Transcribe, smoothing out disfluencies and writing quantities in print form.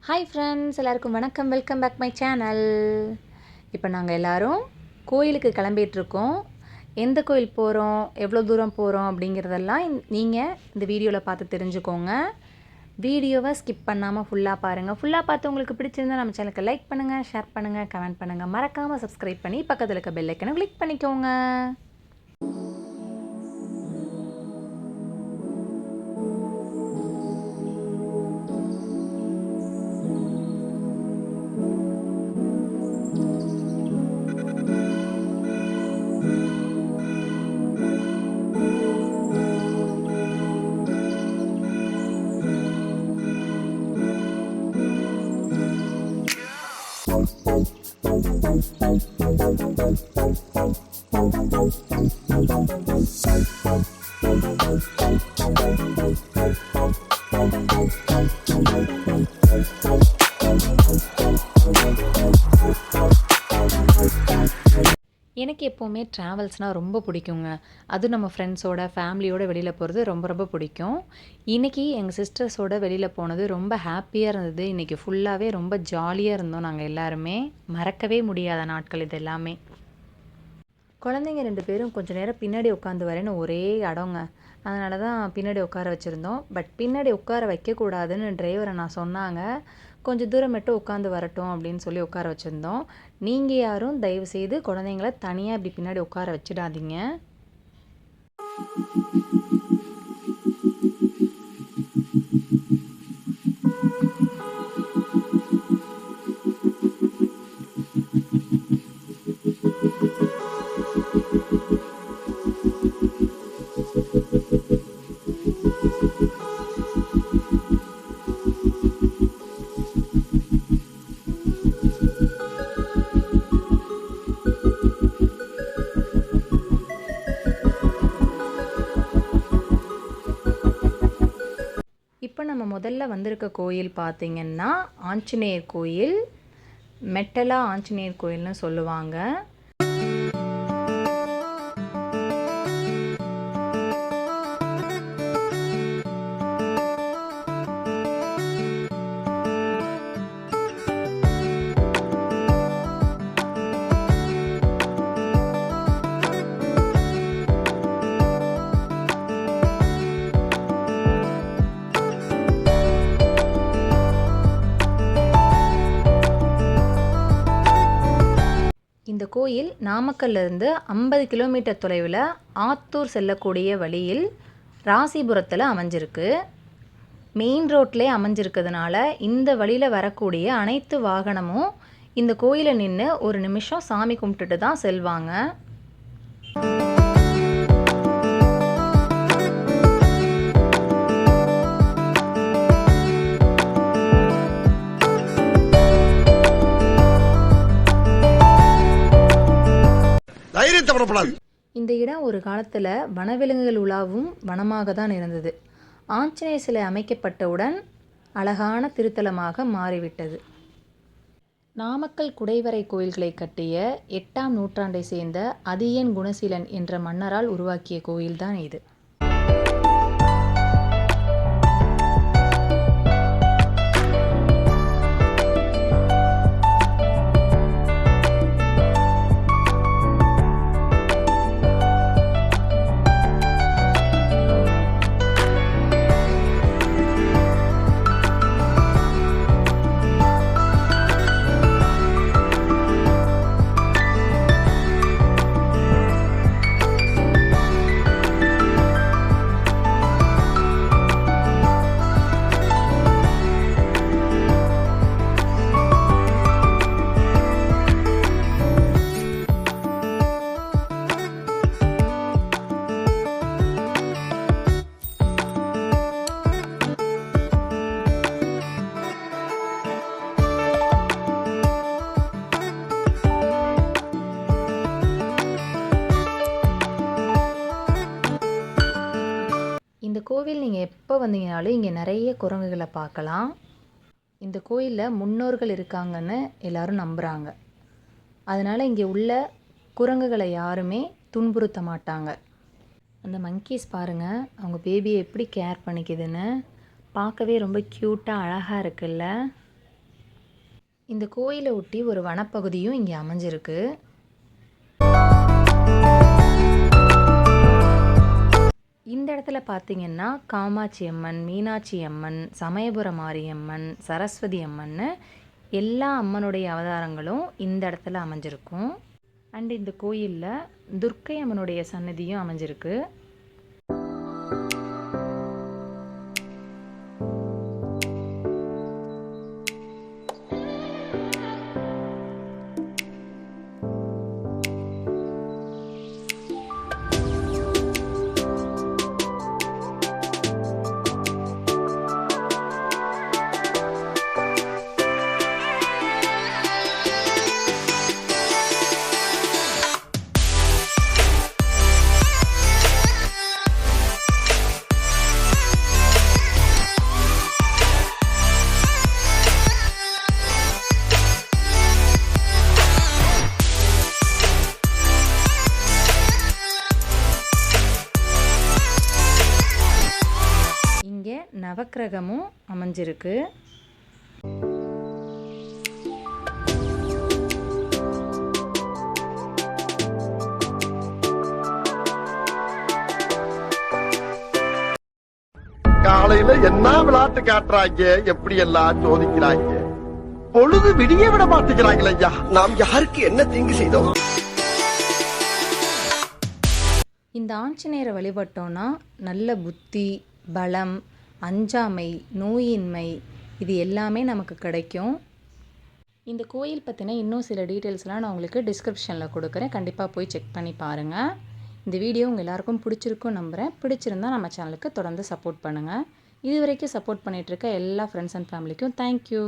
Hi friends, எல்லாருக்கும் வணக்கம். Welcome back my channel. இப்போ நாங்கள் எல்லோரும் கோயிலுக்கு கிளம்பிகிட்ருக்கோம். எந்த கோயில் போகிறோம், எவ்வளோ தூரம் போகிறோம் அப்படிங்கிறதெல்லாம் நீங்கள் இந்த வீடியோவில் பார்த்து தெரிஞ்சுக்கோங்க. வீடியோவை ஸ்கிப் பண்ணாமல் ஃபுல்லாக பாருங்கள். ஃபுல்லாக பார்த்து உங்களுக்கு பிடிச்சிருந்தால் நம்ம சேனலுக்கு லைக் பண்ணுங்கள், ஷேர் பண்ணுங்கள், கமெண்ட் பண்ணுங்கள். மறக்காமல் சப்ஸ்கிரைப் பண்ணி பக்கத்தில் இருக்க பெல் ஐக்கனை கிளிக் பண்ணிக்கோங்க. எனக்கு எப்போவுமே ட்ராவல்ஸ்னால் ரொம்ப பிடிக்குங்க. அதுவும் நம்ம ஃப்ரெண்ட்ஸோட ஃபேமிலியோடு வெளியில் போகிறது ரொம்ப ரொம்ப பிடிக்கும். இன்றைக்கி எங்கள் சிஸ்டர்ஸோடு வெளியில் போனது ரொம்ப ஹாப்பியாக இருந்தது. இன்றைக்கி ஃபுல்லாகவே ரொம்ப ஜாலியாக இருந்தோம். நாங்கள் எல்லாருமே மறக்கவே முடியாத நாட்கள் இது எல்லாமே. குழந்தைங்க 2 பேரும் கொஞ்சம் நேரம் பின்னாடி உட்காந்து வரேன்னு ஒரே அடங்க. அதனால தான் பின்னாடி உட்கார வச்சுருந்தோம். பட் பின்னாடி உட்கார வைக்கக்கூடாதுன்னு டிரைவரை நான் சொன்னாங்க. கொஞ்சம் தூரம் மட்டும் உட்காந்து வரட்டும் அப்படின்னு சொல்லி உட்கார வச்சுருந்தோம். நீங்கள் யாரும் தயவுசெய்து குழந்தைங்கள தனியாக இப்படி பின்னாடி உட்கார வச்சிடாதீங்க. இப்போ நம்ம முதல்ல வந்திருக்க கோயில் பார்த்திங்கன்னா ஆஞ்சநேயர் கோயில், மெட்டலா ஆஞ்சநேயர் கோயில்னு சொல்லுவாங்க. இந்த கோயில் நாமக்கல்லிருந்து 50 கிலோமீட்டர் தொலைவில் ஆத்தூர் செல்லக்கூடிய வழியில் ராசிபுரத்தில் அமைஞ்சிருக்கு. மெயின் ரோட்லேயே அமைஞ்சிருக்கிறதுனால இந்த வழியில் வரக்கூடிய அனைத்து வாகனமும் இந்த கோயிலை நின்று ஒரு நிமிஷம் சாமி கும்பிட்டுட்டு தான் செல்வாங்க. இந்த இடம் ஒரு காலத்தில் வனவிலங்குகள் உலாவும் வனமாக தான் இருந்தது. ஆஞ்சநேயர் சிலை அமைக்கப்பட்டவுடன் அழகான திருத்தலமாக மாறிவிட்டது. நாமக்கல் குடைவரை கோயில்களை கட்டிய 8ஆம் நூற்றாண்டை சேர்ந்த அதியன் குணசீலன் என்ற மன்னரால் உருவாக்கிய கோயில்தான் இது. இந்த கோவில் நீங்கள் எப்போ வந்தீங்கனாலும் இங்கே நிறைய குரங்குகளை பார்க்கலாம். இந்த கோயிலில் முன்னோர்கள் இருக்காங்கன்னு எல்லாரும் நம்புகிறாங்க. அதனால் இங்கே உள்ள குரங்குகளை யாருமே துன்புறுத்த மாட்டாங்க. அந்த மங்கீஸ் பாருங்கள், அவங்க பேபியை எப்படி கேர் பண்ணிக்குதுன்னு. பார்க்கவே ரொம்ப க்யூட்டாக அழகாக இருக்குல்ல. இந்த கோயிலை ஒட்டி ஒரு வனப்பகுதியும் இங்கே அமைஞ்சிருக்கு. இந்த இடத்துல பார்த்தீங்கன்னா காமாட்சி அம்மன், மீனாட்சி அம்மன், சமயபுரம் மாரியம்மன், சரஸ்வதி அம்மன்னு எல்லா அம்மனுடைய அவதாரங்களும் இந்த இடத்துல அமைஞ்சிருக்கும். அண்ட் இந்த கோயிலில் துர்க்கை அம்மனுடைய சன்னதியும் அமைஞ்சிருக்கு. இங்கே நவக்கிரகமும் அமைஞ்சிருக்கு. காலையில என்ன விளையாட்டு காட்டுறாங்க, எப்படி எல்லாம் சோதிக்கிறாங்க. பொழுது விடிய விட மாட்டேங்கிறாங்களே ஐயா. நாம் யாருக்கு என்ன தீங்கு செய்தோம்? இந்த ஆஞ்சநேயரை வழிபட்டோன்னா நல்ல புத்தி, பலம், அஞ்சாமை, நோயின்மை இது எல்லாமே நமக்கு கிடைக்கும். இந்த கோயில் பற்றின இன்னும் சில டீட்டெயில்ஸ்லாம் நான் உங்களுக்கு டிஸ்கிரிப்ஷனில் கொடுக்குறேன். கண்டிப்பாக போய் செக் பண்ணி பாருங்கள். இந்த வீடியோ உங்கள் எல்லாருக்கும் பிடிச்சிருக்கும் நம்புகிறேன். பிடிச்சிருந்தால் நம்ம சேனலுக்கு தொடர்ந்து சப்போர்ட் பண்ணுங்கள். இது வரைக்கும் சப்போர்ட் பண்ணிகிட்ருக்க எல்லா ஃப்ரெண்ட்ஸ் அண்ட் ஃபேமிலிக்கும் தேங்க்யூ.